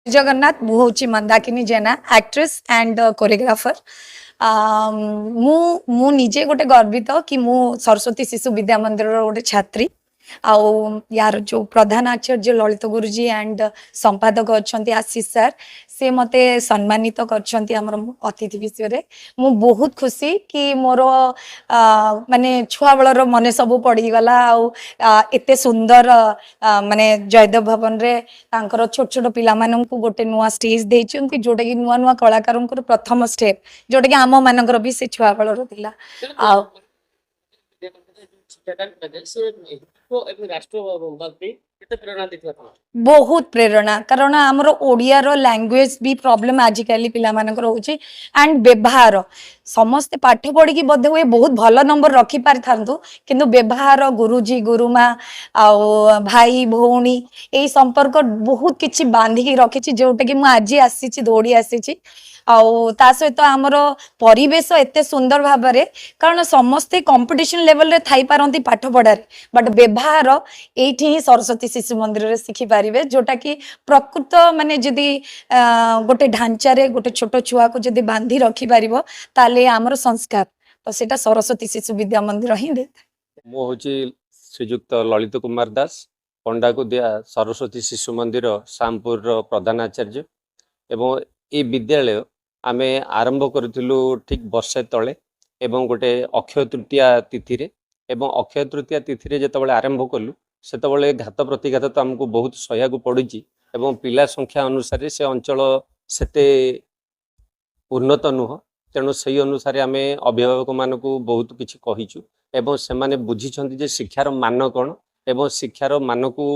जगन्नाथ मु हूँ मंदाकिनी जेना actress and choreographer. मु मु निजे गोटे गर्वित कि मु सरस्वती शिशु विद्या मंदिर गोटे छात्री। आउ यार जो प्रधान आचार्य ललित गुरुजी एंड संपादक अच्छा आशीष सर से मते सम्मानित करछंती हमर अतिथि विषय रे। मु बहुत खुशी कि मोर माने छुआ बेलर मन सब पड़ी गला। आउ एते सुंदर माने जयदेव भवन रे तांकर छोट छोट पिला मानन को गोटे नुआ स्टेज देइछंती जोटा कि नुआ नुआ कलाकारन को प्रथम स्टेप जोटा कि आम मानकर भी से छुआ बेलर थिला। आ बहुत प्रेरणा कारण आमर ओडियार लैंग्वेज भी प्रॉब्लम आजिकली पिला मानकर होची एंड व्यवहार समस्ते पाठ पढ़ी की बोधे हुए बहुत भल नंबर रखी पारि थांतु किंतु व्यवहार गुरुजी गुरुमा आउ भाई भौणी यही संपर्क बहुत किछि बांधिकी रखिछि जोटा कि मु आज आसी दौड़ी आसी। आउ ता सहित आमर परिवेश एते सुंदर भाबरे कारण समस्ते कंपटीशन लेवल रे थाई पारंती पाठ पढ़ारे बट व्यवहार एठी ही सरस्वती शिशु मंदिर रे सिखि पारिबे जोटा कि प्रकृत माने जदी गोटे ढांचा रे गोटे छोट छुआ को जदी बांधी रखि पारिबो ताले आमर संस्कार तो सेटा सरस्वती शिशु विद्या मंदिर ही दे। मो होची श्रीयुक्त ललित कुमार दास पंडाको दिया सरस्वती शिशु मंदिर शामपुर रो प्रधान आचार्य एवं ए विद्यालय आमे आरंभ करूँ ठीक वर्षे तले एवं गोटे अक्षय तृतीया तिथि रे एवं अक्षय तृतीया तिथि रे जतबले आरंभ कलु सेतबले घात प्रतिघात तो हमको बहुत सहया पड़ुची एवं पिला संख्या अनुसार से अंचल सेते उन्नत नुह तेणु से अनुसार आम अभिभावक मान को बहुत किसी कहीचु एवं से माने बुझीछंती जे शिक्षार मान कौन एवं शिक्षार मान को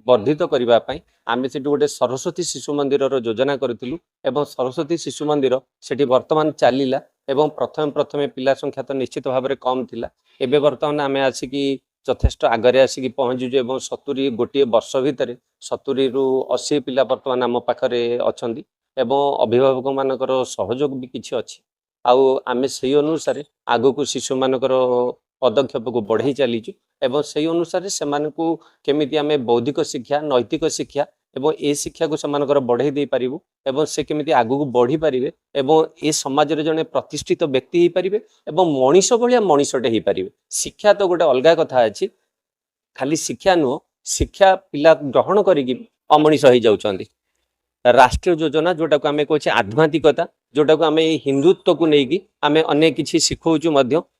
वर्धित करने आम से गोटे सरस्वती शिशु मंदिर योजना करूँ एवं सरस्वती शिशु मंदिर से बर्तमान चलला एवं प्रथम प्रथम पिला संख्या तो निश्चित भाव में कम थिला एबे बर्तमान आम आसिकी यथेष्ट आगे आसिकी पहुँचुचु एवं 70 गोटे वर्ष भितर 70 रु 80 पिला बर्तमान आम पाखरे अछंती एवं अभिभावक मानकर सहयोग भी किछि अछि आउ आम से अनुसार आगो को शिशु मानकर पदक्षेप को बढ़ाई चलीचु एवं से अनुसार से केमिति आम बौद्धिक शिक्षा नैतिक शिक्षा एवं ए शिक्षा को सेमानकर बढ़ाई दे पारिबु एवं से केमिति आगु को बढ़ी पारिबे एवं ए समाज रे जने प्रतिष्ठित व्यक्ति ही पारिबे एवं मनीष भलिया मनीषटे ही पारिबे। शिक्षा तो गोटे अलग कथा अछि खाली शिक्षा नुह शिक्षा पिला ग्रहण करिकि अमनीष हो जाउछंती। राष्ट्रीय योजना जोटा को आम कहे आध्यात्मिकता जोटा को आम हिंदुत्व को लेकिन आम अनेक किसी शिखौचु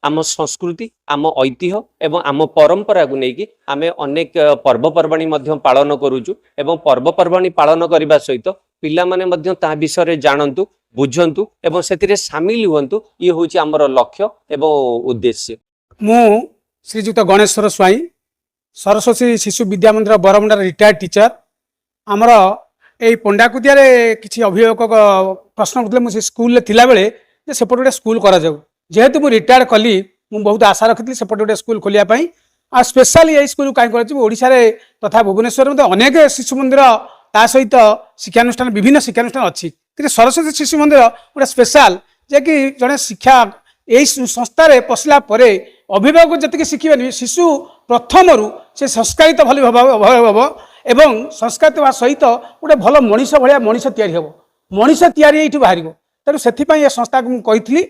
आम संस्कृति आम ऐतिह्य एवं आम परंपरा को लेकिन आम अनेक पर्वपर्वाणी पालन करुचु एवं पर्वपर्वाणी पालन करने सहित पिला माने ता विषय जानतु बुझंतु एवं से सामिल हुंतु ये हूँ आमर लक्ष्य एवं उद्देश्य। मु श्रीजुक्त गणेश्वर स्वाई सरस्वती शिशु विद्या मंदिर बरमुंडा रिटायर्ड टीचर आमर यही पंडाकुदिया किसी अभिभावक प्रश्न करते मुझे स्कूल थिला बेले सेपटे गोटे स्कूल करा जाऊ जेहेतु मुझे रिटायर्ड कली मु बहुत आशा रखी सेपटे गोटे स्कूल खोलिया आ स्पेशली यही स्कूल कहीं ओडिशा रे तथा भुवनेश्वर में अनेक शिशु मंदिर ता सहित शिक्षानुष्ठान विभिन्न शिक्षानुष्ठान अच्छी कि सरस्वती शिशु मंदिर गोटे स्पेशल जे कि जड़े शिक्षा यही संस्था पशिला अभिभावक जी शिखे शिशु प्रथम से संस्कारित भली भाव एवं संस्कृत सहित गोटे भल मनीष भाया मनीष या मनीष या बाहर तेणु से संस्था को कही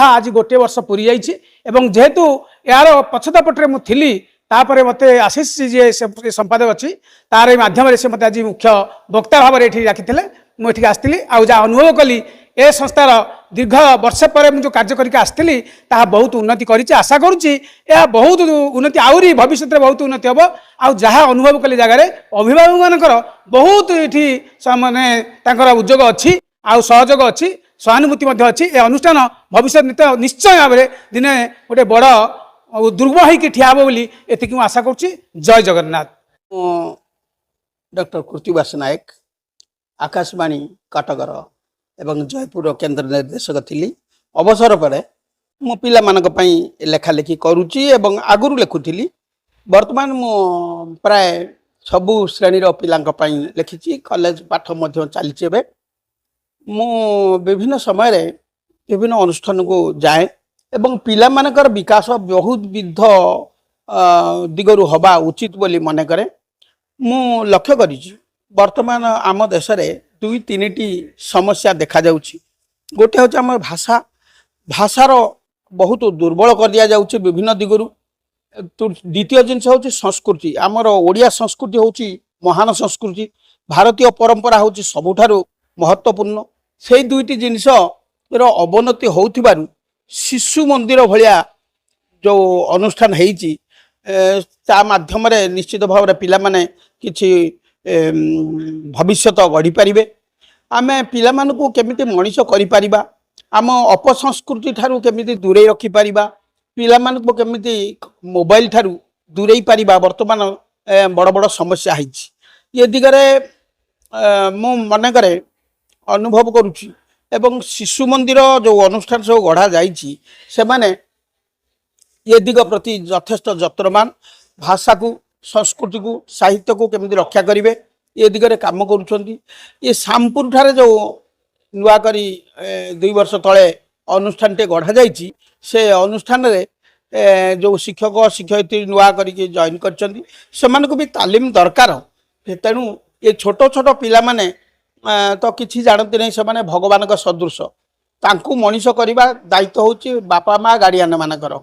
आज गोटे वर्ष पूरी जाइए जेहेतु यार पछता पटे मुझी तापर मत आशीष जी संपादक अच्छी तार मध्यम से मत आज मुख्य वक्ता भाव में रखी मुझे आसती आ जहाँ अनुभव कली ए संस्थार दीर्घ वर्ष पर जो कार्य करके आसती ताहा बहुत उन्नति करी आशा करुच्ची यह बहुत उन्नति आहरी भविष्य में बहुत उन्नति हम आ जहाँ अनुभव कली जगार अभिभावक मानकर बहुत ये माने उद्योग अच्छी आ सहयोग अच्छी सहानुभूति अच्छी ए अनुष्ठान भविष्य निश्चय भाव में दिने गोटे बड़ दुर्ग होकर ठिया बोली एतिक आशा करुच्ची। जय जगन्नाथ। डॉक्टर कृतिवास नायक आकाशवाणी कटकर एवं जयपुर केन्द्र निर्देशक थी अवसर पर मो पिला मानक पई लेखालेखी करुच्ची एवं आगुरु लेखुली वर्तमान मो प्राय सबु श्रेणीर पिलांक पई लेखिची कॉलेज पाठ मध्य चलची एबे मो विभिन्न समय रे विभिन्न अनुष्ठान को जाए एवं पिला मानकर विकास बहुत विध दिगरु हवा उचित बोली मन करे मु लक्ष्य करिची वर्तमान आम देश रे ଦୁଇ ତିନିଟି ସମସ୍ୟା ଦେଖାଯାଉଛି। ଗୋଟେ ହେଉଛି ଆମର ଭାଷାର ବହୁତ ଦୁର୍ବଳ କରିଦିଆଯାଉଛି ବିଭିନ୍ନ ଦିଗରୁ। ଦ୍ୱିତୀୟ ଜିନିଷ ହେଉଛି ସଂସ୍କୃତି। ଆମର ଓଡ଼ିଆ ସଂସ୍କୃତି ହେଉଛି ମହାନ ସଂସ୍କୃତି, ଭାରତୀୟ ପରମ୍ପରା ହେଉଛି ସବୁଠାରୁ ମହତ୍ତ୍ୱପୂର୍ଣ୍ଣ। ସେଇ ଦୁଇଟି ଜିନିଷର ଅବନତି ହେଉଥିବାରୁ ଶିଶୁ ମନ୍ଦିର ଭଳିଆ ଯେଉଁ ଅନୁଷ୍ଠାନ ହେଇଛି ତା ମାଧ୍ୟମରେ ନିଶ୍ଚିତ ଭାବରେ ପିଲାମାନେ କିଛି ଭବିଷ୍ୟତ ଗଢ଼ିପାରିବେ। ଆମେ ପିଲାମାନଙ୍କୁ କେମିତି ମଣିଷ କରିପାରିବା, ଆମ ଅପସଂସ୍କୃତି ଠାରୁ କେମିତି ଦୂରେଇ ରଖିପାରିବା, ପିଲାମାନଙ୍କୁ କେମିତି ମୋବାଇଲ ଠାରୁ ଦୂରେଇ ପାରିବା, ବର୍ତ୍ତମାନ ବଡ଼ ବଡ଼ ସମସ୍ୟା ହେଇଛି। ଏ ଦିଗରେ ମୁଁ ମନେକରେ ଅନୁଭବ କରୁଛି ଏବଂ ଶିଶୁ ମନ୍ଦିର ଯେଉଁ ଅନୁଷ୍ଠାନ ସବୁ ଗଢ଼ା ଯାଇଛି ସେମାନେ ଏ ଦିଗ ପ୍ରତି ଯଥେଷ୍ଟ ଯତ୍ନବାନ। ଭାଷାକୁ, ସଂସ୍କୃତିକୁ, ସାହିତ୍ୟକୁ କେମିତି ରକ୍ଷା କରିବେ ଏ ଦିଗରେ କାମ କରୁଛନ୍ତି। ଏ ସାମପୁର ଠାରେ ଯେଉଁ ନୂଆ କରି 2 ବର୍ଷ ତଳେ ଅନୁଷ୍ଠାନଟେ ଗଢ଼ା ଯାଇଛି ସେ ଅନୁଷ୍ଠାନରେ ଯେଉଁ ଶିକ୍ଷକ ଶିକ୍ଷୟିତ୍ରୀ ନୂଆ କରିକି ଜଏନ୍ କରିଛନ୍ତି ସେମାନଙ୍କୁ ବି ତାଲିମ ଦରକାର। ତେଣୁ ଏ ଛୋଟ ଛୋଟ ପିଲାମାନେ ତ କିଛି ଜାଣନ୍ତି ନାହିଁ, ସେମାନେ ଭଗବାନଙ୍କ ସଦୃଶ। ତାଙ୍କୁ ମଣିଷ କରିବା ଦାୟିତ୍ୱ ହେଉଛି ବାପା ମା ଗାର୍ଡ଼ିଆନ ମାନଙ୍କର।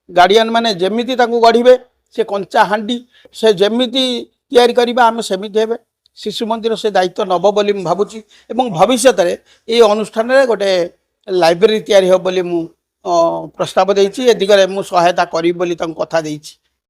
ଗାର୍ଡ଼ିଆନ ମାନେ ଯେମିତି ତାଙ୍କୁ ଗଢ଼ିବେ, ସେ କଞ୍ଚା ହାଣ୍ଡି ସେ ଯେମିତି ତିଆରି କରିବା ଆମେ ସେମିତି ହେବେ। ଶିଶୁ ମନ୍ଦିର ସେ ଦାୟିତ୍ୱ ନେବ ବୋଲି ମୁଁ ଭାବୁଛି ଏବଂ ଭବିଷ୍ୟତରେ এই ଅନୁଷ୍ଠାନରେ ଗୋଟେ ଲାଇବ୍ରେରୀ ତିଆରି ହେବ ବୋଲି ମୁଁ ପ୍ରସ୍ତାବ ଦେଇଛି। ଏ ଦିଗରେ ମୁଁ ସହାୟତା କରିବି ବୋଲି ତାଙ୍କୁ କଥା ଦେଇଛି।